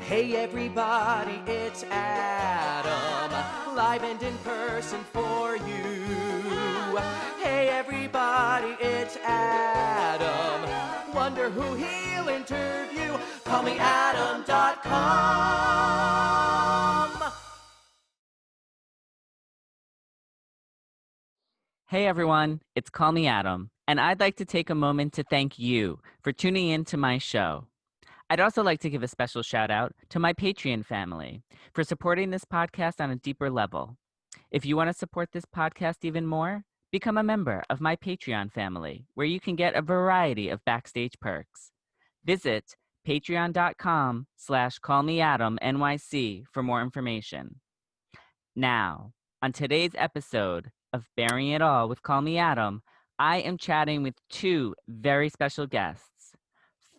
Hey everybody, it's Adam, live and in person for you. Hey everybody, it's Adam, wonder who he'll interview. Call me Adam.com. Hey everyone, it's Call Me Adam, and I'd like to take a moment to thank you for tuning in to my show. I'd also like to give a special shout out to my Patreon family for supporting this podcast on a deeper level. If you want to support this podcast even more, become a member of my Patreon family, where you can get a variety of backstage perks. Visit patreon.com/callmeadamnyc for more information. Now, on today's episode of Bearing It All with Call Me Adam, I am chatting with two very special guests.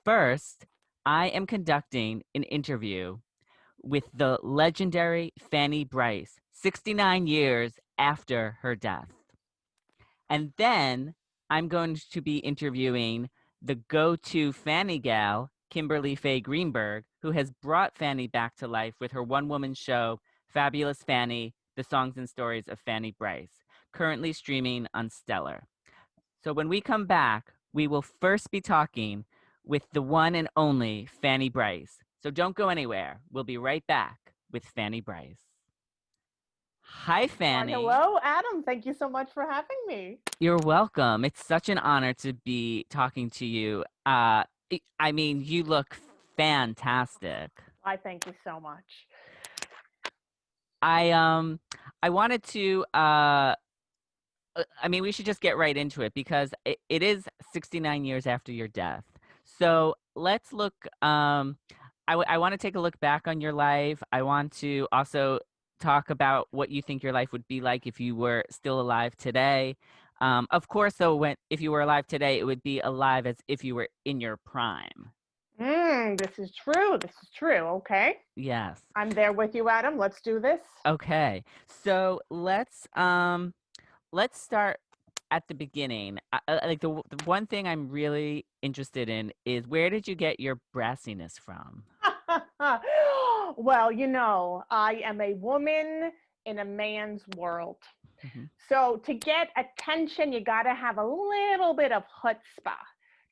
First, I am conducting an interview with the legendary Fanny Brice, 69 years after her death. And then I'm going to be interviewing the go-to Fanny gal, Kimberly Fay Greenberg, who has brought Fanny back to life with her one-woman show, Fabulous Fanny, The Songs and Stories of Fanny Brice, currently streaming on Stellar. So when we come back, we will first be talking with the one and only Fanny Brice. So don't go anywhere. We'll be right back with Fanny Brice. Hi, Fanny. Hello, Adam. Thank you so much for having me. You're welcome. It's such an honor to be talking to you. I mean, you look fantastic. I thank you so much. I wanted to we should just get right into it because it is 69 years after your death. So let's look, I want to take a look back on your life. I want to also talk about what you think your life would be like if you were still alive today. Of course, though, if you were alive today, it would be alive as if you were in your prime. This is true. This is true. Okay. Yes. I'm there with you, Adam. Let's do this. Okay. So let's start at the beginning. Like the one thing I'm really interested in is, where did you get your brassiness from? Well, I am a woman in a man's world. Mm-hmm. So to get attention, you got to have a little bit of chutzpah.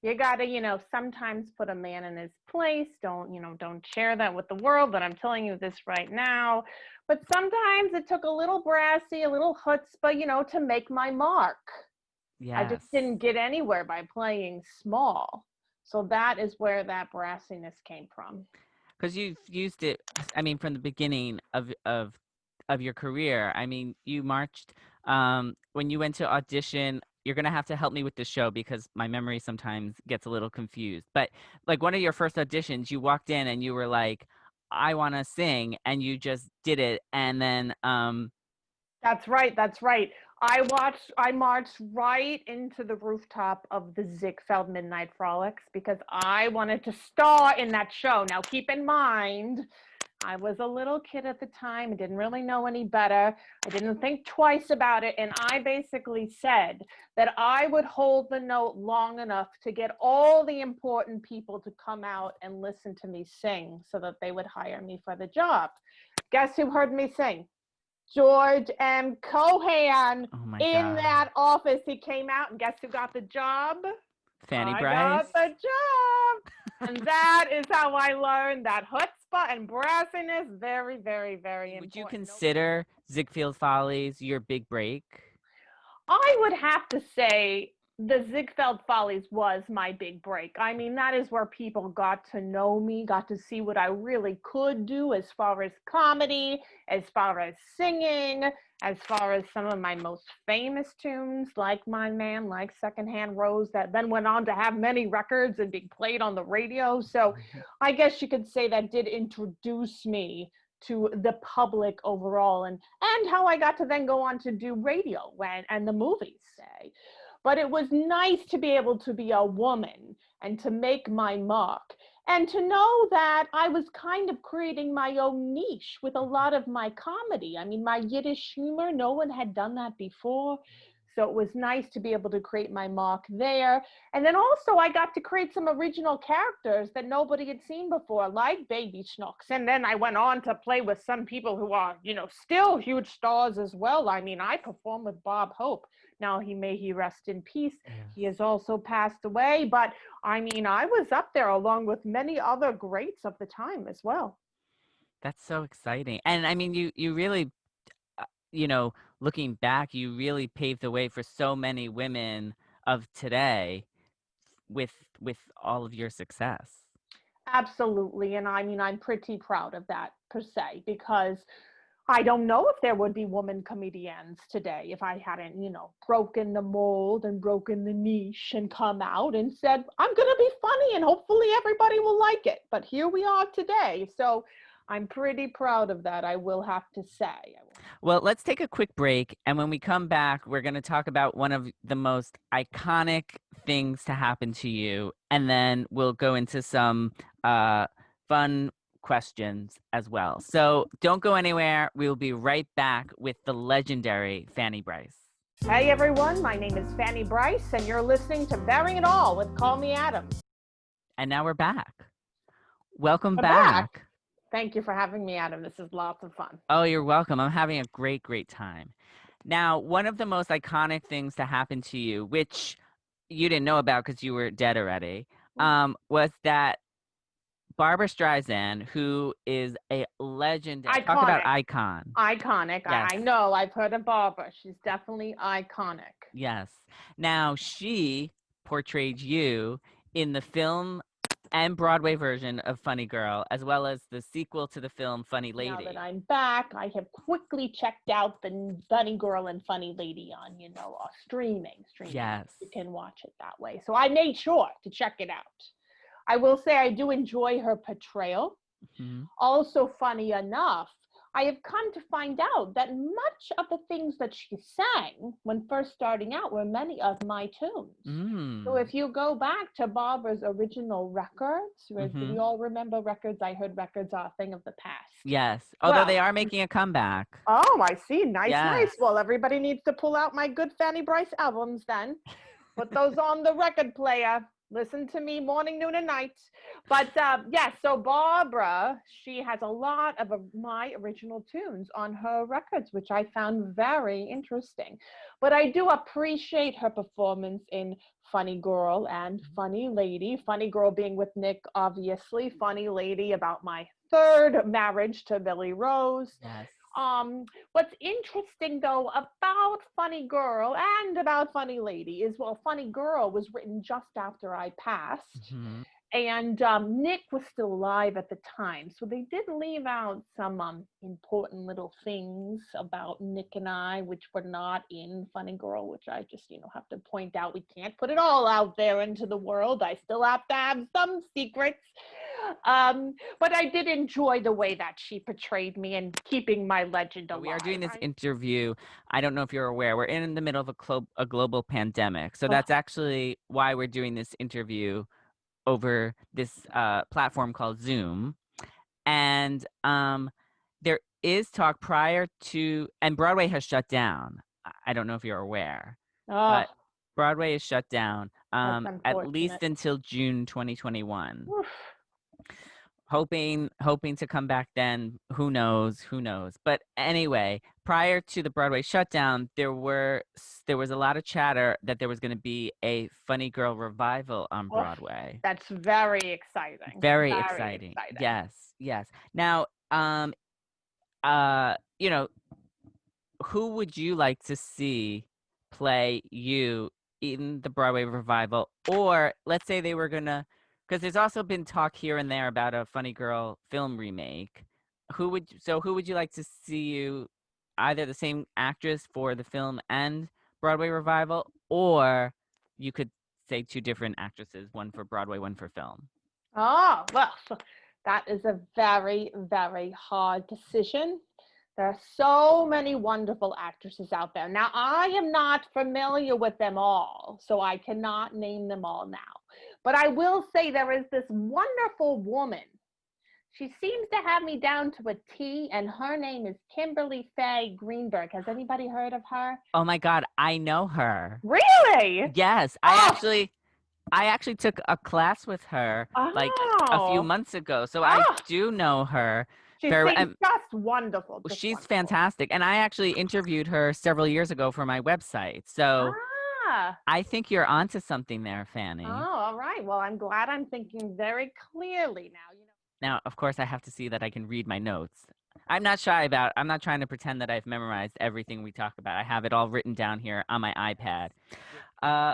You got to, sometimes put a man in his place. Don't share that with the world, but I'm telling you this right now. But sometimes it took a little brassy, a little chutzpah, to make my mark. Yes. I just didn't get anywhere by playing small. So that is where that brassiness came from. Because you've used it, from the beginning of your career. You marched, when you went to audition. You're going to have to help me with the show because my memory sometimes gets a little confused. But like one of your first auditions, you walked in and you were like, I want to sing, and you just did it. And then That's right. I marched right into the rooftop of the Ziegfeld Midnight Frolics because I wanted to star in that show. Now, keep in mind, I was a little kid at the time. I didn't really know any better. I didn't think twice about it. And I basically said that I would hold the note long enough to get all the important people to come out and listen to me sing so that they would hire me for the job. Guess who heard me sing? George M. Cohan. Oh my in God. that office. He came out, and guess who got the job? Fanny Brice. I got the job. And that is how I learned that chutzpah and brassiness, very, very, very important. Would you consider Ziegfeld Follies your big break? I would have to say the Ziegfeld Follies was my big break. That is where people got to know me, got to see what I really could do as far as comedy, as far as singing, as far as some of my most famous tunes, like My Man, like Secondhand Rose, that then went on to have many records and be played on the radio. So I guess you could say that did introduce me to the public overall, and how I got to then go on to do radio and the movies, say. But it was nice to be able to be a woman and to make my mark and to know that I was kind of creating my own niche with a lot of my comedy. My Yiddish humor, no one had done that before. So it was nice to be able to create my mark there. And then also I got to create some original characters that nobody had seen before, like Baby Schnooks. And then I went on to play with some people who are, still huge stars as well. I mean, I performed with Bob Hope. Now may he rest in peace. Yes. He has also passed away. But I mean, I was up there along with many other greats of the time as well. That's so exciting. And I mean, you really, looking back, you really paved the way for so many women of today with all of your success. Absolutely. And I mean, I'm pretty proud of that per se, because I don't know if there would be women comedians today if I hadn't, broken the mold and broken the niche and come out and said, I'm going to be funny and hopefully everybody will like it. But here we are today. So I'm pretty proud of that, I will have to say. Well, let's take a quick break. And when we come back, we're going to talk about one of the most iconic things to happen to you. And then we'll go into some fun questions as well. So don't go anywhere. We will be right back with the legendary Fanny Brice. Hey everyone, my name is Fanny Brice and you're listening to Bearing It All with Call Me Adam. And now we're back. Welcome back. Thank you for having me, Adam. This is lots of fun. Oh, you're welcome. I'm having a great time. Now, one of the most iconic things to happen to you, which you didn't know about because you were dead already, was that Barbra Streisand, who is a legend, talk about icon. Iconic. Yes. I know. I've heard of Barbra. She's definitely iconic. Yes. Now, she portrayed you in the film and Broadway version of Funny Girl, as well as the sequel to the film Funny Lady. Now that I'm back, I have quickly checked out the Funny Girl and Funny Lady on, streaming. Yes. You can watch it that way. So I made sure to check it out. I will say I do enjoy her portrayal. Mm-hmm. Also, funny enough, I have come to find out that much of the things that she sang when first starting out were many of my tunes. Mm. So if you go back to Barbra's original records, do we all remember records? I heard records are a thing of the past. Yes, although they are making a comeback. Oh, I see. Nice. Well, everybody needs to pull out my good Fanny Brice albums then. Put those on the record player. Listen to me morning, noon, and night. But so Barbra, she has a lot of my original tunes on her records, which I found very interesting. But I do appreciate her performance in Funny Girl and Funny Lady. Funny Girl being with Nick, obviously. Funny Lady about my third marriage to Billy Rose. Yes. What's interesting though about Funny Girl and about Funny Lady is, well, Funny Girl was written just after I passed, and Nick was still alive at the time, so they did leave out some important little things about Nick and I, which were not in Funny Girl, which I just have to point out. We can't put it all out there into the world. I still have to have some secrets. But I did enjoy the way that she portrayed me and keeping my legend alive. We are doing this interview. I don't know if you're aware. We're in the middle of a global pandemic. So that's actually why we're doing this interview over this platform called Zoom. And there is talk prior to, and Broadway has shut down. I don't know if you're aware. But Broadway is shut down at least until June 2021. Oof. Hoping to come back then. Who knows? But anyway, prior to the Broadway shutdown, there was a lot of chatter that there was going to be a Funny Girl revival on Broadway. That's very exciting. Very exciting. Yes. Now, who would you like to see play you in the Broadway revival? Or let's say they were gonna. Because there's also been talk here and there about a Funny Girl film remake. Who would you like to see you, either the same actress for the film and Broadway revival, or you could say two different actresses, one for Broadway, one for film? Oh, well, that is a very, very hard decision. There are so many wonderful actresses out there. Now, I am not familiar with them all, so I cannot name them all now. But I will say there is this wonderful woman. She seems to have me down to a T, and her name is Kimberly Faye Greenberg. Has anybody heard of her? Oh my God, I know her. Really? Yes, Oh, I actually took a class with her like a few oh, months ago, so I oh. do know her She very. seems just wonderful. Just She's wonderful. fantastic, and I actually interviewed her several years ago for my website. So Ah. I think you're onto something there, Fanny. Oh, all right. Well, I'm glad I'm thinking very clearly now. Now, of course, I have to see that I can read my notes. I'm not shy about. I'm not trying to pretend that I've memorized everything we talk about. I have it all written down here on my iPad.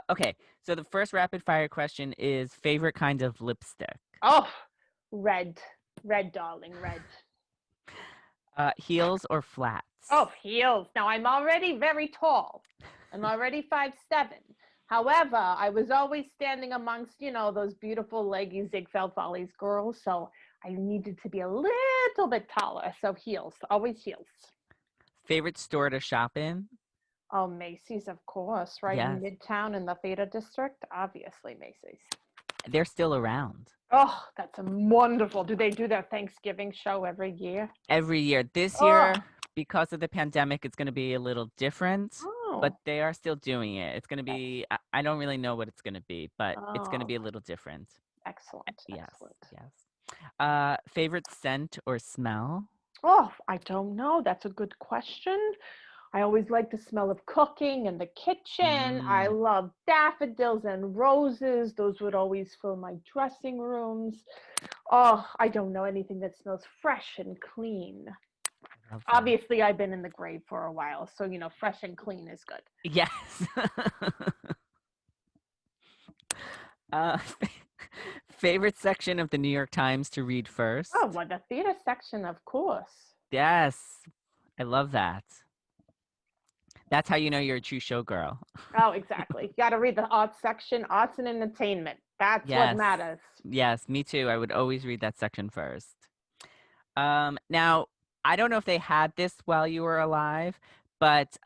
Okay, so the first rapid fire question is favorite kind of lipstick. Oh, red, darling, red. Heels or flats? Oh, heels. Now I'm already very tall. I'm already 5'7". However, I was always standing amongst, those beautiful leggy Ziegfeld Follies girls. So I needed to be a little bit taller. So heels, always heels. Favorite store to shop in? Oh, Macy's, of course, right Yes. in Midtown in the Theater District. Obviously, Macy's. They're still around. Oh, that's wonderful. Do they do their Thanksgiving show every year? Every year. This year, because of the pandemic, it's going to be a little different, but they are still doing it. It's going to be, I don't really know what it's going to be, but it's going to be a little different. Excellent. Yes. Excellent. Yes. Favorite scent or smell? Oh, I don't know. That's a good question. I always like the smell of cooking in the kitchen. I love daffodils and roses. Those would always fill my dressing rooms. Oh, I don't know anything that smells fresh and clean. Obviously, I've been in the grave for a while, so, fresh and clean is good. Yes. Favorite section of the New York Times to read first? Oh, well, the theater section, of course. Yes. I love that. That's how you know you're a true showgirl. Oh, exactly. You got to read the arts section, arts and entertainment. That's what matters. Yes, me too. I would always read that section first. Now, I don't know if they had this while you were alive, but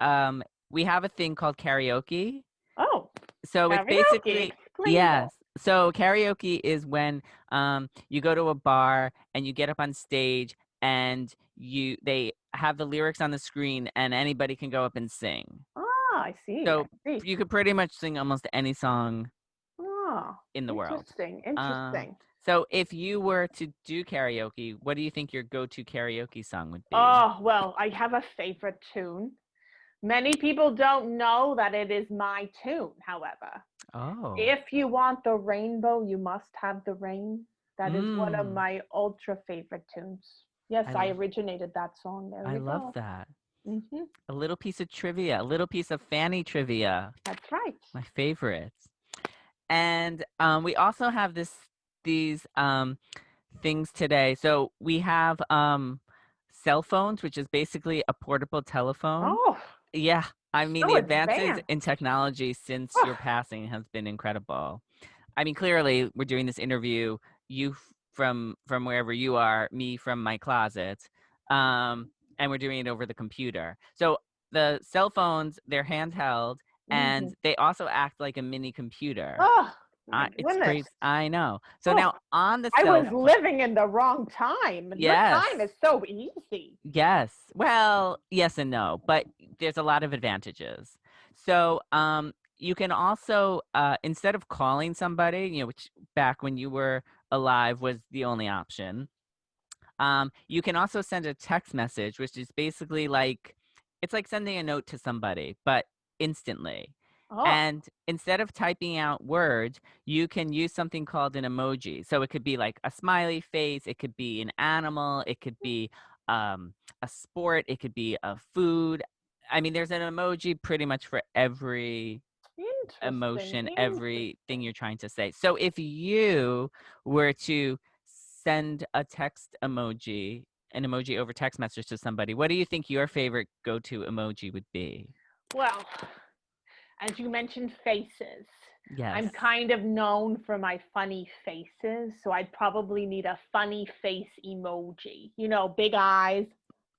we have a thing called karaoke. Oh, so karaoke. It's basically, yes. So karaoke is when you go to a bar and you get up on stage and they have the lyrics on the screen and anybody can go up and sing. Oh, I see. So you could pretty much sing almost any song in the world. Interesting. So if you were to do karaoke, what do you think your go-to karaoke song would be? Oh, well, I have a favorite tune. Many people don't know that it is my tune, however. Oh. If you want the rainbow, you must have the rain. That is one of my ultra favorite tunes. Yes, I originated that song. There we go. I love that. Mm-hmm. A little piece of trivia, a little piece of Fanny trivia. That's right. My favorite. And we also have these things today. So we have cell phones, which is basically a portable telephone. Oh. Yeah. I mean, so the advances in technology since your passing has been incredible. I mean, clearly, we're doing this interview, you from wherever you are, me from my closet, and we're doing it over the computer. So the cell phones, they're handheld, and they also act like a mini computer. Oh, it's crazy. I know. So now on the I was living in the wrong time. Yes. This time is so easy. Yes. Well, yes and no, but there's a lot of advantages. So you can also, instead of calling somebody, which back when you were alive was the only option, you can also send a text message, which is basically it's like sending a note to somebody, but instantly. Oh. And instead of typing out words, you can use something called an emoji. So it could be like a smiley face, it could be an animal, it could be a sport, it could be a food. I mean, there's an emoji pretty much for every emotion, everything you're trying to say. So if you were to send an emoji over text message to somebody, what do you think your favorite go-to emoji would be? Well, as you mentioned, faces. Yes. I'm kind of known for my funny faces, so I'd probably need a funny face emoji. Big eyes,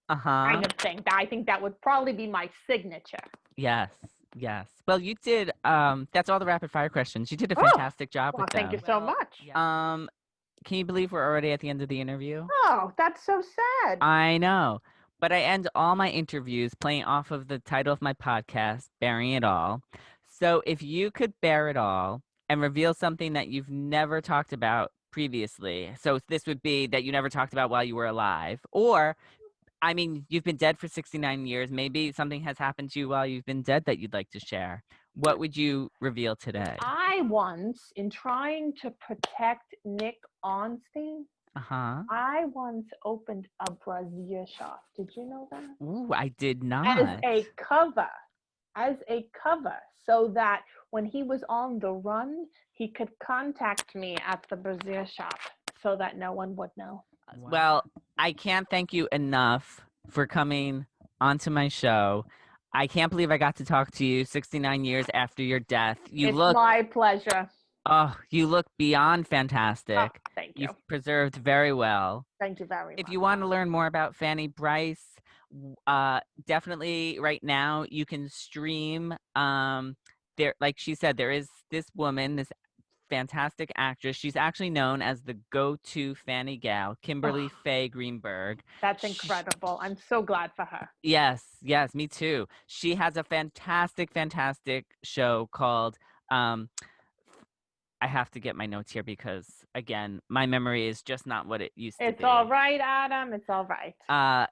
kind of thing. I think that would probably be my signature. Yes. Yes. Well, you did. That's all the rapid fire questions. You did a fantastic job with them. Thank you so much. Can you believe we're already at the end of the interview? Oh, that's so sad. I know. But I end all my interviews playing off of the title of my podcast, Bearing It All. So if you could bear it all and reveal something that you've never talked about previously, so this would be that you never talked about while you were alive, or I mean, you've been dead for 69 years. Maybe something has happened to you while you've been dead that you'd like to share. What would you reveal today? I once, in trying to protect Nick Onstein, Uh-huh. I once opened a brassiere shop. Did you know that? Ooh, I did As not. a cover, so that when he was on the run, he could contact me at the brassiere shop so that no one would know. Well, I can't thank you enough for coming onto my show. I can't believe I got to talk to you 69 years after your death. You It's look, my pleasure. you look beyond fantastic. Oh, thank you. You've preserved very well. Thank you very much. If you want to learn more about Fanny Brice, definitely right now you can stream. There, like she said, there is this woman, this fantastic actress. She's actually known as the go-to Fanny gal, Kimberly Fay Greenberg. That's incredible. I'm so glad for her. Yes, me too. She has a fantastic show called I have to get my notes here because again, my memory is just not what it used to be. It's all right, Adam. It's all right.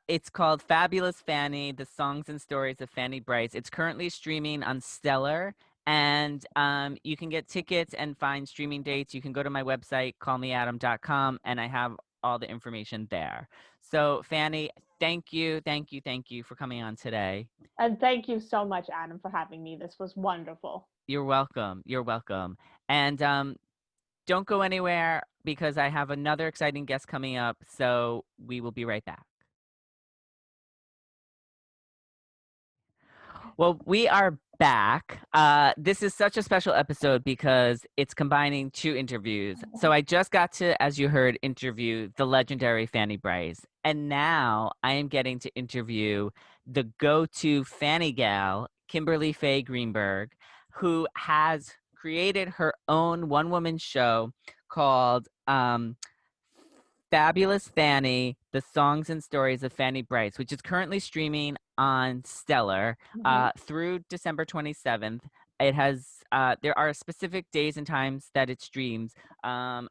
It's called Fabulous Fanny, The Songs and Stories of Fanny Brice. It's currently streaming on Stellar. And you can get tickets and find streaming dates. You can go to my website, callmeadam.com, and I have all the information there. So, Fanny, thank you for coming on today. And thank you so much, Adam, for having me. This was wonderful. You're welcome. And don't go anywhere because I have another exciting guest coming up. So we will be right back. Well, we are back. This is such a special episode because it's combining two interviews. So I just got to, as you heard, interview the legendary Fanny Brice. And now I am getting to interview the go-to Fanny gal, Kimberly Fay Greenberg, who has created her own one-woman show called Fabulous Fanny, The Songs and Stories of Fanny Brice, which is currently streaming on Stellar through December 27th. It has there are specific days and times that it streams. You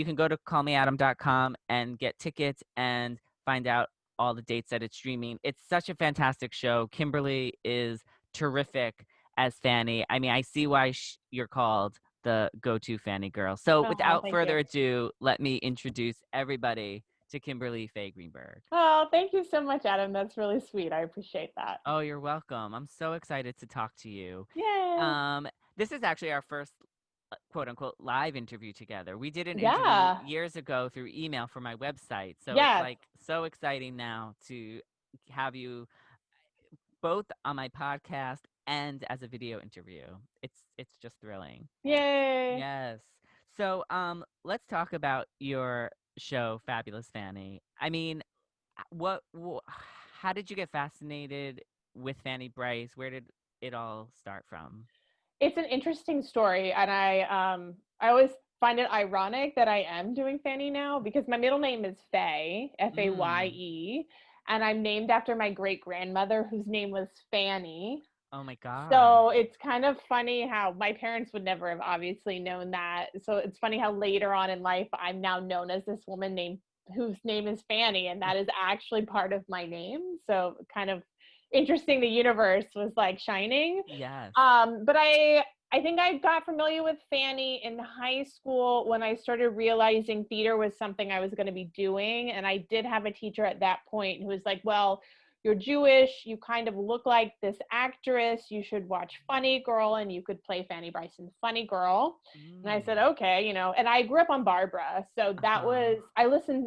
can go to callmeadam.com and get tickets and find out all the dates that it's streaming. It's such a fantastic show. Kimberly is terrific as Fanny. I mean, I see why you're called the go-to Fanny girl. So without further ado, let me introduce everybody to Kimberly Fay Greenberg. Oh, thank you so much, Adam. That's really sweet. I appreciate that. Oh, you're welcome. I'm so excited to talk to you. Yay. This is actually our first quote unquote live interview together. We did an interview years ago through email for my website. So it's like so exciting now to have you both on my podcast and as a video interview. It's just thrilling. Yay. Yes. So let's talk about your show, Fabulous Fanny. I mean, how did you get fascinated with Fanny Brice? Where did it all start from? It's an interesting story, and I always find it ironic that I am doing Fanny now because my middle name is Faye, Faye, and I'm named after my great-grandmother whose name was Fanny. Oh my God. So it's kind of funny how my parents would never have obviously known that. So it's funny how later on in life, I'm now known as this woman whose name is Fanny, and that is actually part of my name. So kind of interesting. The universe was like shining. Yes. But I think I got familiar with Fanny in high school when I started realizing theater was something I was going to be doing. And I did have a teacher at that point who was like, well, you're Jewish, you kind of look like this actress, you should watch Funny Girl and you could play Fanny Brice in Funny Girl. And I said, okay, and I grew up on Barbra. So that was,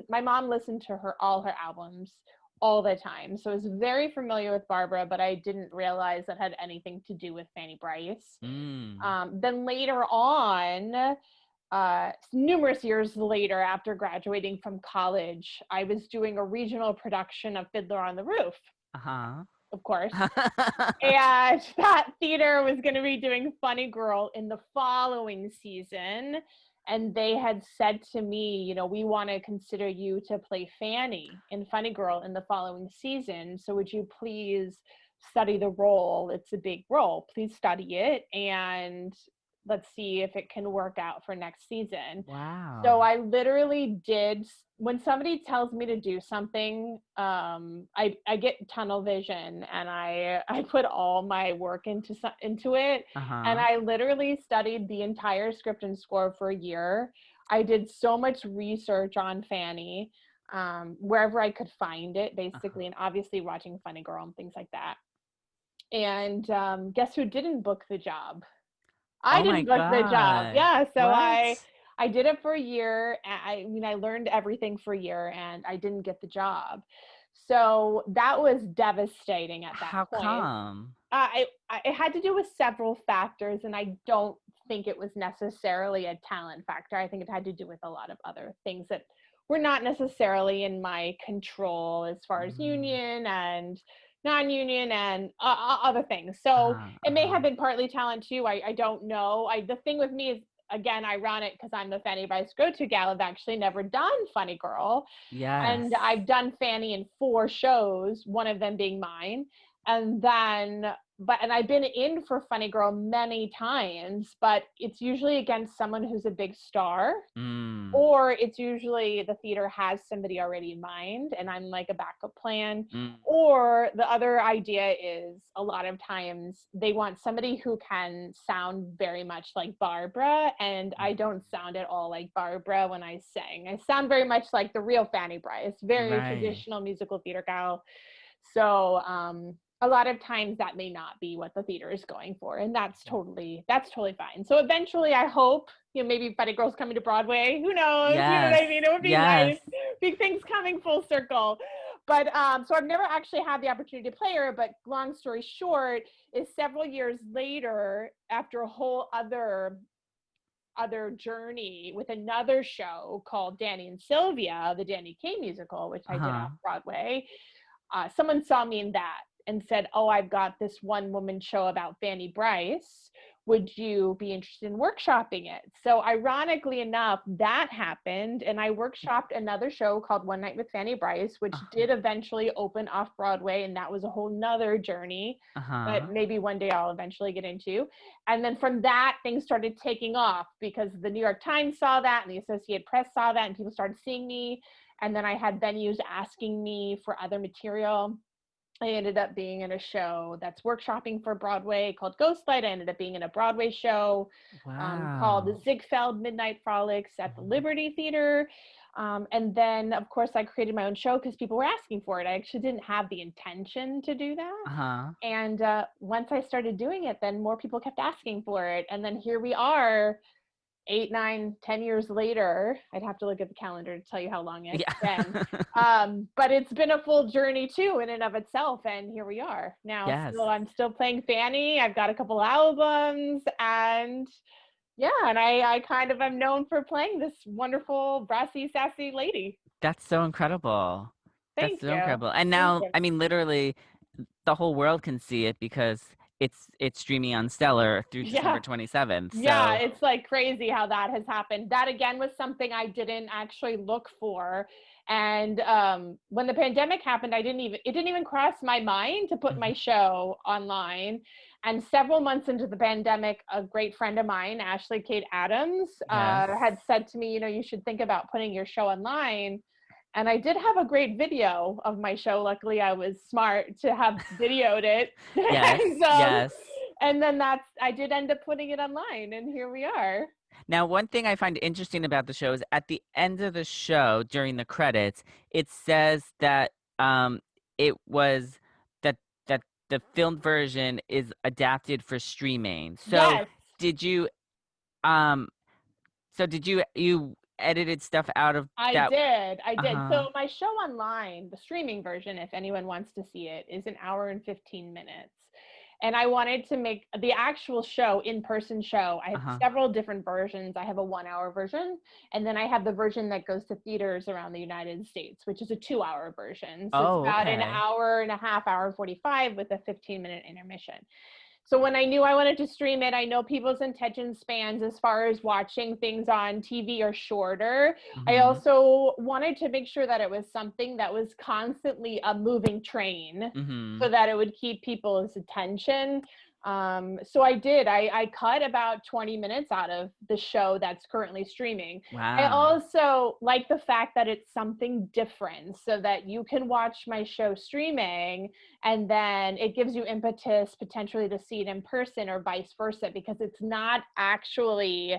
my mom listened to all her albums all the time. So I was very familiar with Barbra, but I didn't realize that had anything to do with Fanny Brice. Then later on, numerous years later, after graduating from college, I was doing a regional production of Fiddler on the Roof. Of course. And that theater was going to be doing Funny Girl in the following season. and they had said to me, you know, we want to consider you to play Fanny in Fanny Girl in the following season. So would you please study the role? It's a big role. Please study it, and let's see if it can work out for next season. Wow. So I literally did. When somebody tells me to do something, I get tunnel vision, and I put all my work into it. And I literally studied the entire script and score for a year. I did so much research on Fanny, wherever I could find it, basically, and obviously watching Funny Girl and things like that. And guess who didn't book the job? I didn't book the job. Yeah, so What? I did it for a year. I mean, I learned everything for a year, and I didn't get the job. So that was devastating at that How point. come? It had to do with several factors, and I don't think it was necessarily a talent factor. I think it had to do with a lot of other things that were not necessarily in my control, as far as union and non-union and other things. So it may have been partly talent too. I don't know. The thing with me is, again, ironic, because I'm the Fanny Brice go-to gal. I've actually never done Funny Girl. Yes. And I've done Fanny in 4 shows, one of them being mine. And then, and I've been in for Funny Girl many times, but it's usually against someone who's a big star, or it's usually the theater has somebody already in mind, and I'm like a backup plan. Or the other idea is, a lot of times they want somebody who can sound very much like Barbra, and I don't sound at all like Barbra when I sing. I sound very much like the real Fanny Brice, very traditional musical theater gal. So a lot of times that may not be what the theater is going for, and that's totally fine. So eventually, I hope, you know, maybe Funny Girl's coming to Broadway. Who knows? You know what I mean? It would be nice. Big things coming full circle. But so I've never actually had the opportunity to play her. But long story short, is several years later, after a whole other journey with another show called Danny and Sylvia, the Danny Kaye musical, which I did off Broadway, someone saw me in that and said, oh, I've got this one woman show about Fanny Brice. Would you be interested in workshopping it? So ironically enough, that happened. And I workshopped another show called One Night with Fanny Brice, which did eventually open off Broadway. And that was a whole nother journey that maybe one day I'll eventually get into. And then from that, things started taking off, because the New York Times saw that, and the Associated Press saw that, and people started seeing me. And then I had venues asking me for other material. I ended up being in a show that's workshopping for Broadway called Ghostlight. I ended up being in a Broadway show called the Ziegfeld Midnight Frolics at the Liberty Theater. And then, of course, I created my own show because people were asking for it. I actually didn't have the intention to do that. And once I started doing it, then more people kept asking for it. And then here we are, 8, 9, 10 years later. I'd have to look at the calendar to tell you how long it's been. But it's been a full journey too, in and of itself. And here we are now. So I'm still playing Fanny. I've got a couple albums, and and I kind of am known for playing this wonderful, brassy, sassy lady. That's so incredible. Thank you. Incredible. And now, I mean, literally, the whole world can see it, because it's streaming on Stellar through December 27th. So. Yeah, it's like crazy how that has happened. That again was something I didn't actually look for. And when the pandemic happened, it didn't even cross my mind to put my show online. And several months into the pandemic, a great friend of mine, Ashley Kate Adams, had said to me, you know, you should think about putting your show online. And I did have a great video of my show. Luckily, I was smart to have videoed it. And then I did end up putting it online, and here we are. Now, one thing I find interesting about the show is at the end of the show, during the credits, it says that it was that the filmed version is adapted for streaming. So did you you edited stuff out of that? I did. So my show online, the streaming version, if anyone wants to see it, is 1 hour and 15 minutes. And I wanted to make the actual show, in-person show. I have several different versions. I have a 1-hour version, and then I have the version that goes to theaters around the United States, which is a 2-hour version. So it's about 1 hour and a half, 1:45, with a 15-minute intermission. So when I knew I wanted to stream it, I know people's attention spans as far as watching things on TV are shorter. I Mhm. also wanted to make sure that it was something that was constantly a moving train so Mhm. that it would keep people's attention. So I did. I cut about 20 minutes out of the show that's currently streaming. I Wow. also like the fact that it's something different so that you can watch my show streaming and then it gives you impetus potentially to see it in person or vice versa because it's not actually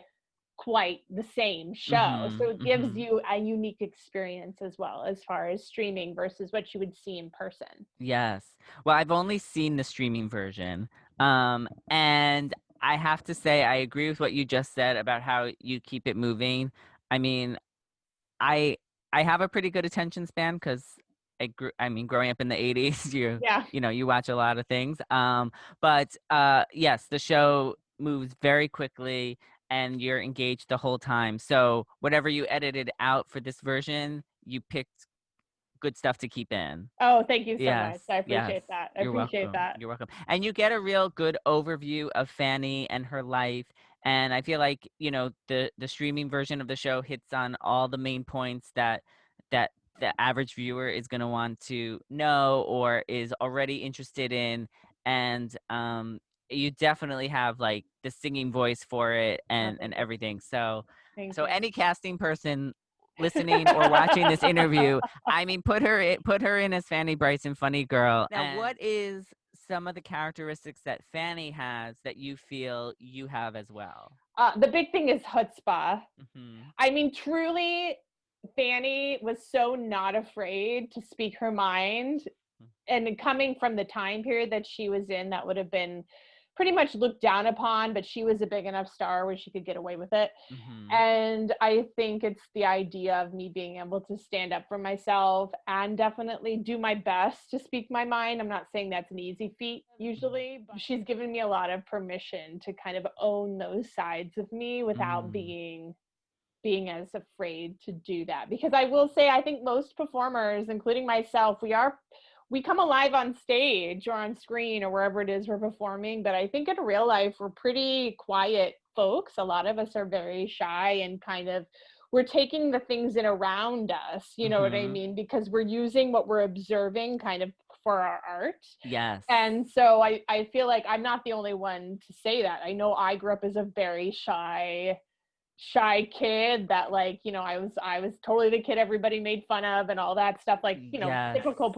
quite the same show. So Mhm. it gives Mhm. you a unique experience as well as far as streaming versus what you would see in person. Yes. Well, I've only seen the streaming version. And I have to say I agree with what you just said about how you keep it moving. I mean, I I have a pretty good attention span because growing up in the 80s, Yeah. you watch a lot of things. But yes, the show moves very quickly and you're engaged the whole time. So whatever you edited out for this version, you picked good stuff to keep in. Oh, thank you so Yes, much. I yes. appreciate that. I You're appreciate welcome. that. You're welcome. And you get a real good overview of Fanny and her life. And I feel like, the streaming version of the show hits on all the main points that the average viewer is going to want to know or is already interested in. And you definitely have like the singing voice for it Oh, and thank you. everything. So Thank so you. any casting person listening or watching this interview, I mean, put her in as Fanny Brice in Funny Girl. Now, what is some of the characteristics that Fanny has that you feel you have as well? The big thing is chutzpah. Hmm. I mean, truly, Fanny was so not afraid to speak her mind. And coming from the time period that she was in, that would have been pretty much looked down upon, but she was a big enough star where she could get away with it. Hmm. And I think it's the idea of me being able to stand up for myself and definitely do my best to speak my mind. I'm not saying that's an easy feat usually, but she's given me a lot of permission to kind of own those sides of me without Mm. being as afraid to do that. Because I will say, I think most performers, including myself, we come alive on stage or on screen or wherever it is we're performing. But I think in real life, we're pretty quiet folks. A lot of us are very shy and kind of, we're taking the things in around us, you know what I Hmm. mean? Because we're using what we're observing kind of for our art. Yes. And so I feel like I'm not the only one to say that. I know I grew up as a very shy kid that, like, I was totally the kid everybody made fun of and all that stuff, like, Yes. typical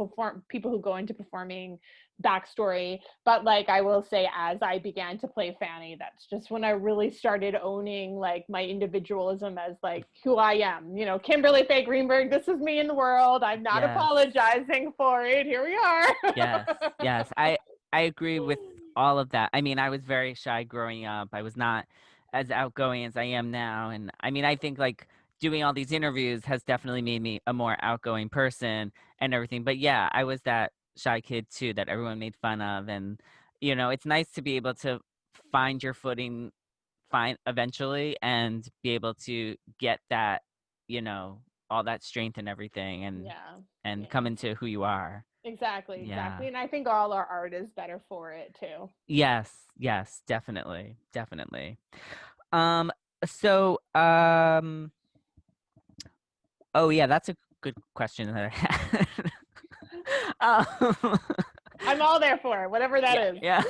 people who go into performing backstory. But like, I will say, as I began to play Fanny, that's just when I really started owning like my individualism as like who I am. Kimberly Faye Greenberg, this is me in the world. I'm not Yes. apologizing for it. Here we are. Yes. Yes. I agree with all of that. I mean, I was very shy growing up. I was not as outgoing as I am now. And I mean, I think like doing all these interviews has definitely made me a more outgoing person and everything. But yeah, I was that shy kid too that everyone made fun of. And, it's nice to be able to find your footing find eventually and be able to get that, all that strength and everything Yeah. and come Yeah. into who you are. Exactly. Yeah. And I think all our art is better for it too. Yes, yes, definitely, definitely. Um, so, oh yeah, that's a good question that I had. um, I'm all there for it, whatever that is. yeah.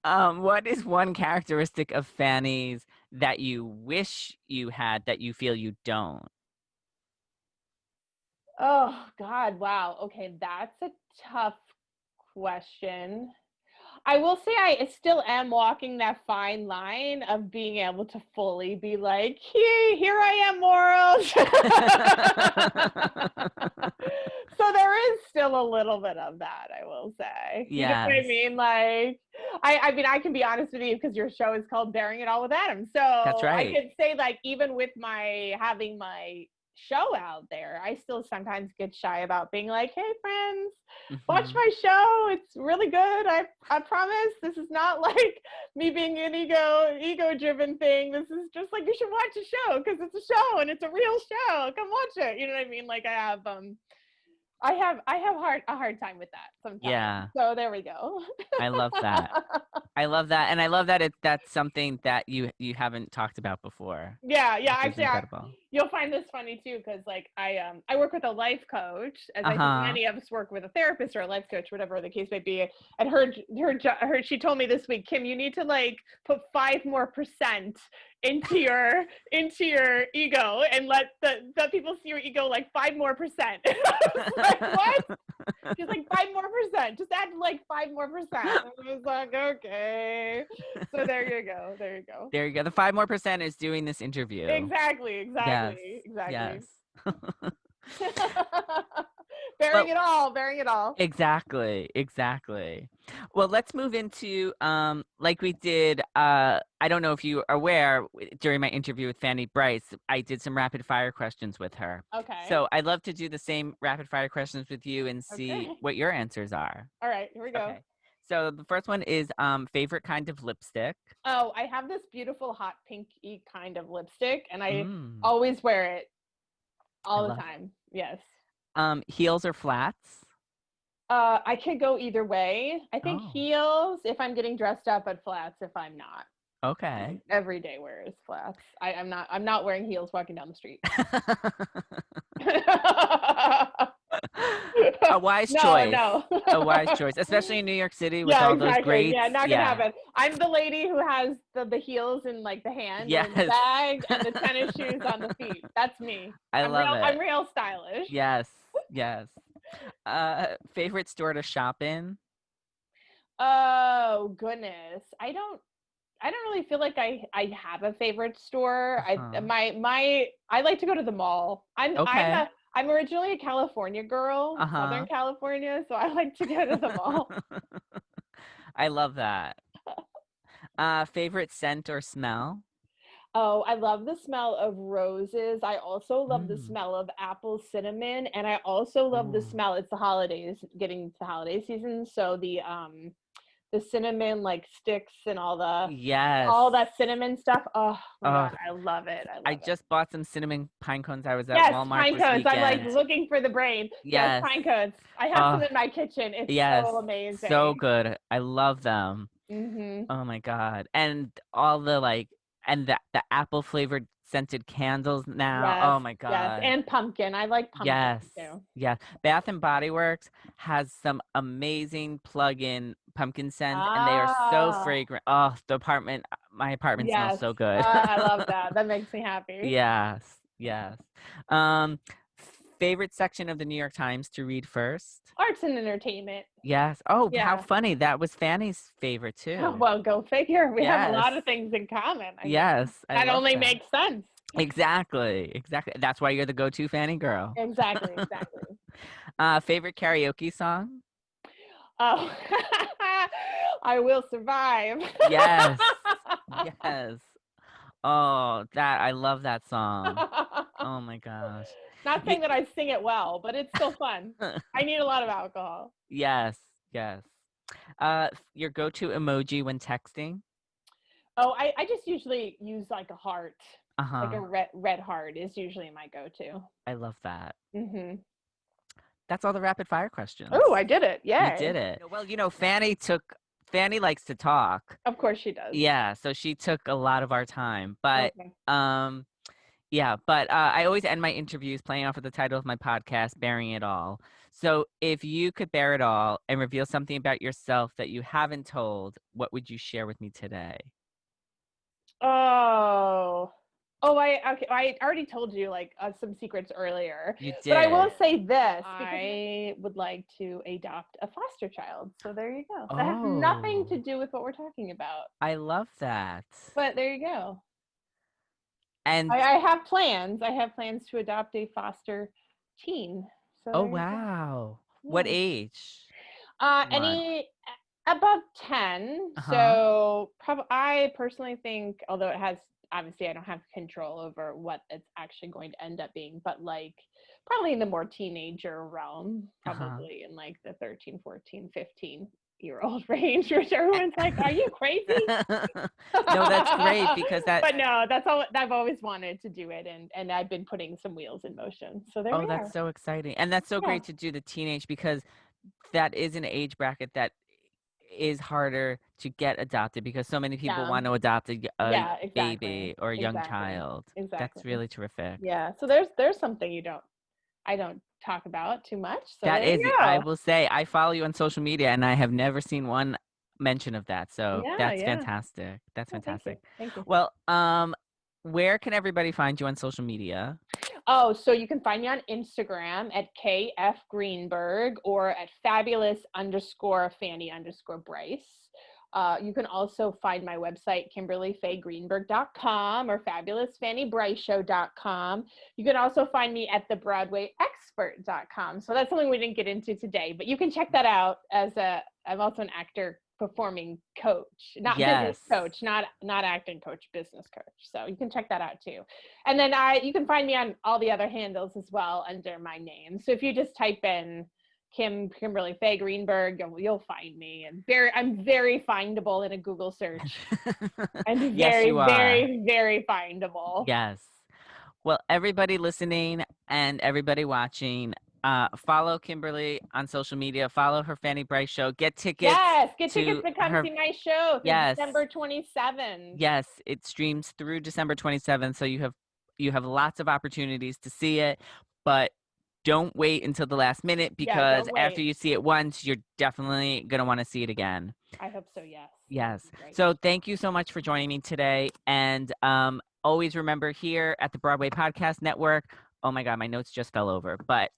What is one characteristic of Fanny's that you wish you had that you feel you don't? Oh God, wow. Okay, that's a tough question. I will say I still am walking that fine line of being able to fully be like, here I am, world. So there is still a little bit of that, I will say. You know what I Yes, mean? Like, I mean, I can be honest with you because your show is called Bearing It All with Adam. So that's I right. could say, like, even with having my show out there, I still sometimes get shy about being like, hey, friends, watch Mhm. my show. It's really good. I promise this is not like me being an ego driven thing. This is just like, you should watch the show because it's a show and it's a real show. Come watch it. You know what I mean? Like, I have I have a hard time with that sometimes. Yeah. So there we go. I love that. I love that. And I love that that's something that you haven't talked about before. Yeah, Which is actually, incredible. you'll find this funny too, because like I work with a life coach, as I think Uh-huh. many of us work with a therapist or a life coach, whatever the case may be. And she told me this week, Kim, you need to like put 5% more into your ego and let people see your ego like 5% more. I was like, what? She's like 5% more. Just add like 5% more. I was like, okay. So there you go. There you go. There you go. The 5% more is doing this interview. Exactly. Yes. Bearing it all. Exactly. Well, let's move into like we did. I don't know if you are aware, during my interview with Fanny Brice, I did some rapid fire questions with her. Okay. So I'd love to do the same rapid fire questions with you and see what your answers are. All right, here we go. Okay. So the first one is favorite kind of lipstick. Oh, I have this beautiful hot pinky kind of lipstick, and I always wear it all the time. Yes. Heels or flats? I could go either way. I think heels if I'm getting dressed up, but flats if I'm not. Okay. Everyday wear is flats. I'm not wearing heels walking down the street. A wise choice. No. A wise choice, especially in New York City with all those great. Yeah, not gonna happen. I'm the lady who has the heels in like the hand and the bag and the tennis shoes on the feet. That's me. I'm love it. I'm real stylish. Yes. Favorite store to shop in? Oh goodness, I don't really feel like I have a favorite store. I like to go to the mall. I'm originally a California girl, Southern California, so I like to go to the mall. I love that. Favorite scent or smell? Oh, I love the smell of roses. I also love the smell of apple cinnamon, and I also love the smell. It's the holidays, getting to the holiday season, so the cinnamon like sticks and all that cinnamon stuff. Oh my God, I love it. I just bought some cinnamon pine cones. I was at Walmart pine this cones. weekend. I'm like looking for the brain. Yes, pine cones. I have some in my kitchen. It's so amazing. So good. I love them. Oh my God. And all the the apple flavored scented candles now. Oh my God. Yes, and pumpkin. I like pumpkin too. Yes. Bath and Body Works has some amazing plug-in pumpkin scents, and they are so fragrant. Oh, my apartment smells so good. I love that. That makes me happy. Yes. Favorite section of the New York Times to read first? Arts and entertainment. Yes. Oh, how funny. That was Fanny's favorite too. Oh, well, go figure. We have a lot of things in common. That only makes sense. Exactly. That's why you're the go-to Fanny girl. Exactly. Favorite karaoke song? Oh, I Will Survive. Yes. Oh, I love that song. Oh my gosh. Not saying that I sing it well, but it's still fun. I need a lot of alcohol. Yes. Your go-to emoji when texting? Oh, I just usually use like a heart. Like a red heart is usually my go-to. I love that. That's all the rapid fire questions. Oh, I did it. Yeah. You did it. Well, Fanny likes to talk. Of course she does. Yeah, so she took a lot of our time. But I always end my interviews playing off of the title of my podcast, Bearing It All. So if you could bear it all and reveal something about yourself that you haven't told, what would you share with me today? I already told you some secrets earlier. You did. But I will say this. I would like to adopt a foster child. So there you go. That has nothing to do with what we're talking about. I love that. But there you go. And I have plans. I have plans to adopt a foster teen. So wow. What age? Any above 10. So I personally think, although it has, obviously I don't have control over what it's actually going to end up being, but probably in the more teenager realm, probably in the 13, 14, 15 8-year-old range, which everyone's like, are you crazy? No, that's great because that. But no, that's all. I've always wanted to do it, and I've been putting some wheels in motion. So there we are. That's so exciting, and that's so Yeah. great to do the teenage because that is an age bracket that is harder to get adopted because so many people Yeah. want to adopt a Exactly. baby or a young Exactly. child. Exactly. That's really terrific. Yeah. So there's something I don't talk about too much. So That there is, you I go. will say, I follow you on social media and I have never seen one mention of that. So that's fantastic. That's fantastic. Thank you. Well, where can everybody find you on social media? Oh, so you can find me on Instagram at KF Greenberg or at fabulous_Fanny_Brice. You can also find my website, KimberlyFayGreenberg.com or FabulousFannyBriceShow.com. You can also find me at TheBroadwayExpert.com. So that's something we didn't get into today, but you can check that out I'm also an actor performing coach, not business coach, not acting coach, business coach. So you can check that out too. And then you can find me on all the other handles as well under my name. So if you just type in Kimberly Fay Greenberg, you'll find me. And I'm very findable in a Google search. And Yes, you are. very, very findable. Yes. Well, everybody listening and everybody watching, follow Kimberly on social media. Follow her Fanny Brice show. Get tickets. Yes, get tickets to come see my show through December 27th. Yes, it streams through December 27th, so you have lots of opportunities to see it, but don't wait until the last minute because after you see it once, you're definitely going to want to see it again. I hope so, yes. Yes. So thank you so much for joining me today. And always remember here at the Broadway Podcast Network, oh my God, my notes just fell over. But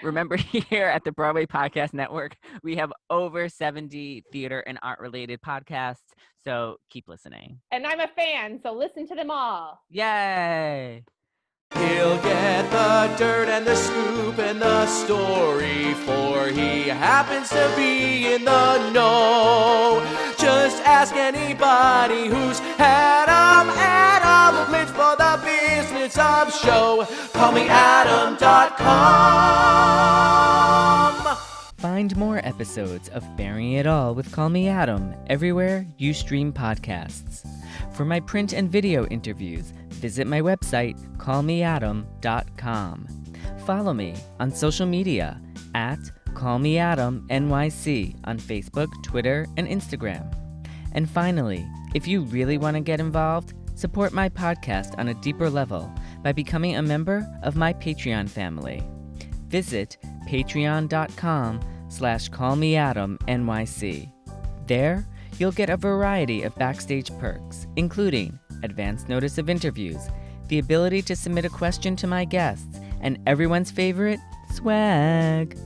remember here at the Broadway Podcast Network, we have over 70 theater and art-related podcasts. So keep listening. And I'm a fan, so listen to them all. Yay! He'll get the dirt and the scoop and the story, for he happens to be in the know. Just ask anybody who's had 'em. Adam lives for the business of show. Call me Adam.com. Find more episodes of Bearing It All with Call Me Adam everywhere you stream podcasts. For my print and video interviews, visit my website, callmeadam.com. Follow me on social media at callmeadamnyc on Facebook, Twitter, and Instagram. And finally, if you really want to get involved, support my podcast on a deeper level by becoming a member of my Patreon family. Visit patreon.com/callmeadamnyc. There, you'll get a variety of backstage perks, including advance notice of interviews, the ability to submit a question to my guests, and everyone's favorite, swag.